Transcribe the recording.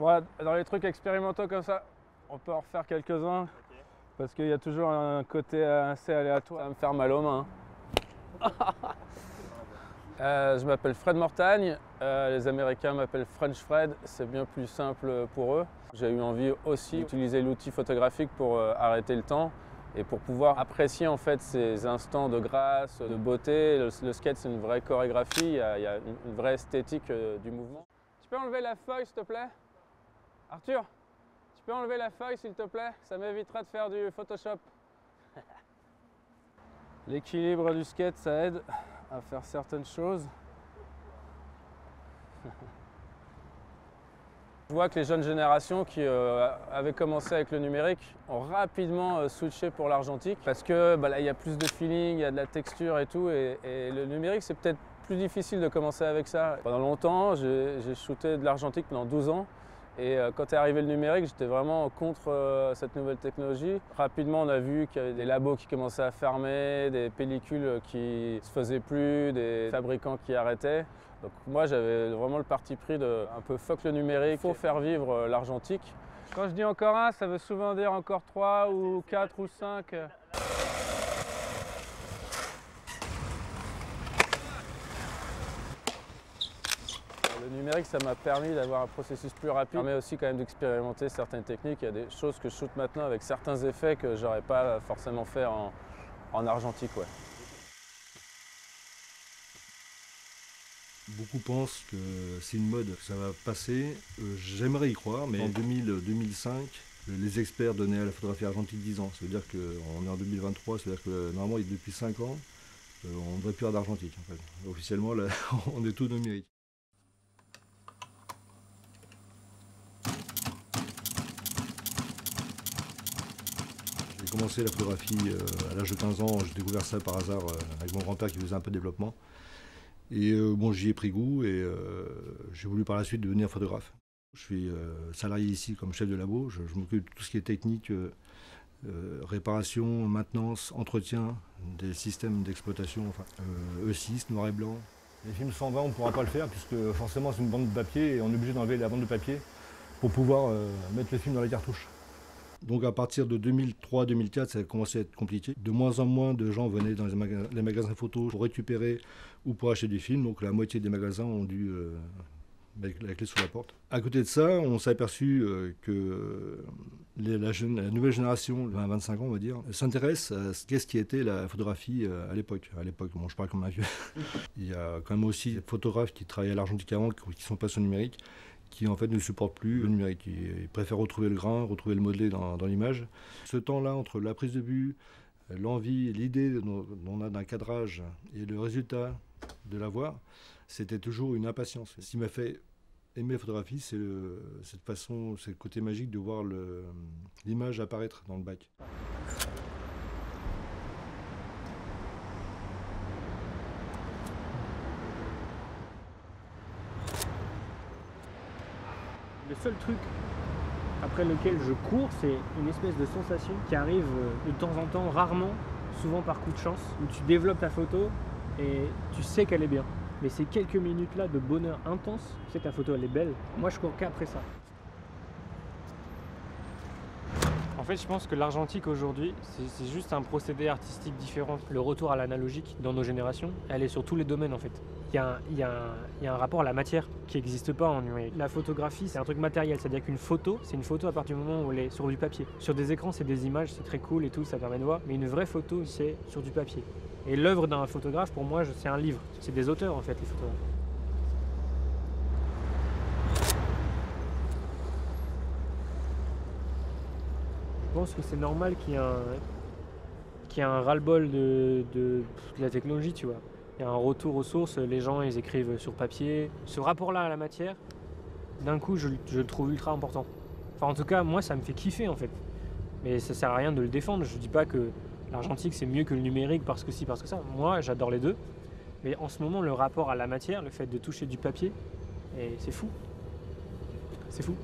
Ouais, dans les trucs expérimentaux comme ça, on peut en refaire quelques-uns. Ok. Parce qu'il y a toujours un côté assez aléatoire. Ça va me faire mal aux mains. Je m'appelle Fred Mortagne. Les Américains m'appellent French Fred. C'est bien plus simple pour eux. J'ai eu envie aussi d'utiliser l'outil photographique pour arrêter le temps et pour pouvoir apprécier en fait ces instants de grâce, de beauté. Le skate, c'est une vraie chorégraphie. Il y a une vraie esthétique du mouvement. Tu peux enlever la feuille, s'il te plaît? Arthur, tu peux enlever la feuille, s'il te plaît? Ça m'évitera de faire du Photoshop. L'équilibre du skate, ça aide à faire certaines choses. Je vois que les jeunes générations qui avaient commencé avec le numérique ont rapidement switché pour l'argentique parce que là, il y a plus de feeling, il y a de la texture et tout. Et le numérique, c'est peut-être plus difficile de commencer avec ça. Pendant longtemps, j'ai shooté de l'argentique pendant 12 ans. Et quand est arrivé le numérique, j'étais vraiment contre cette nouvelle technologie. Rapidement, on a vu qu'il y avait des labos qui commençaient à fermer, des pellicules qui ne se faisaient plus, des fabricants qui arrêtaient. Donc moi, j'avais vraiment le parti pris de un peu fuck le numérique, il faut faire vivre l'argentique. Quand je dis encore un, ça veut souvent dire encore 3 ou 4 ou 5. Le numérique, ça m'a permis d'avoir un processus plus rapide. Ça permet aussi quand même d'expérimenter certaines techniques. Il y a des choses que je shoot maintenant avec certains effets que j'aurais pas forcément fait en argentique. Ouais. Beaucoup pensent que c'est une mode, que ça va passer. J'aimerais y croire, mais en 2005, les experts donnaient à la photographie argentique 10 ans. Ça veut dire qu'on est en 2023, ça veut dire que normalement, depuis 5 ans, on ne devrait plus avoir d'argentique. En fait. Officiellement, là, on est tout numérique. J'ai commencé la photographie à l'âge de 15 ans. J'ai découvert ça par hasard avec mon grand-père qui faisait un peu de développement. Et bon, j'y ai pris goût et j'ai voulu par la suite devenir photographe. Je suis salarié ici comme chef de labo. Je m'occupe de tout ce qui est technique, réparation, maintenance, entretien des systèmes d'exploitation, enfin, E6, noir et blanc. Les films 120, on ne pourra pas le faire puisque forcément c'est une bande de papier et on est obligé d'enlever la bande de papier pour pouvoir mettre le film dans les cartouches. Donc à partir de 2003-2004, ça a commencé à être compliqué. De moins en moins de gens venaient dans les magasins photos pour récupérer ou pour acheter des films. Donc la moitié des magasins ont dû mettre la clé sous la porte. À côté de ça, on s'est aperçu que la nouvelle génération, 20-25 ans on va dire, s'intéresse à ce qui était la photographie à l'époque. À l'époque, bon, je parle comme un vieux. Il y a quand même aussi des photographes qui travaillaient à l'argentique avant, qui sont passés au numérique, qui en fait ne supportent plus le numérique. Ils préfèrent retrouver le grain, retrouver le modelé dans l'image. Ce temps-là, entre la prise de vue, l'envie, l'idée qu'on a d'un cadrage et le résultat de l'avoir, c'était toujours une impatience. Ce qui m'a fait aimer la photographie, c'est cette façon, c'est le côté magique de voir l'image apparaître dans le bac. Le seul truc après lequel je cours, c'est une espèce de sensation qui arrive de temps en temps, rarement, souvent par coup de chance, où tu développes ta photo et tu sais qu'elle est bien. Mais ces quelques minutes-là de bonheur intense, tu sais que ta photo elle est belle, moi je cours qu'après ça. En fait, je pense que l'argentique aujourd'hui, c'est juste un procédé artistique différent. Le retour à l'analogique dans nos générations, elle est sur tous les domaines en fait. Il y a un rapport à la matière qui n'existe pas en numérique. La photographie, c'est un truc matériel, c'est-à-dire qu'une photo, c'est une photo à partir du moment où elle est sur du papier. Sur des écrans, c'est des images, c'est très cool et tout, ça permet de voir. Mais une vraie photo, c'est sur du papier. Et l'œuvre d'un photographe, pour moi, c'est un livre. C'est des auteurs en fait, les photographes. Je pense que c'est normal qu'il y ait un ras-le-bol de la technologie, tu vois. Il y a un retour aux sources, les gens ils écrivent sur papier. Ce rapport-là à la matière, d'un coup je le trouve ultra important. Enfin en tout cas, moi ça me fait kiffer en fait. Mais ça sert à rien de le défendre, je dis pas que l'argentique c'est mieux que le numérique parce que ci, parce que ça. Moi j'adore les deux. Mais en ce moment le rapport à la matière, le fait de toucher du papier, c'est fou. C'est fou.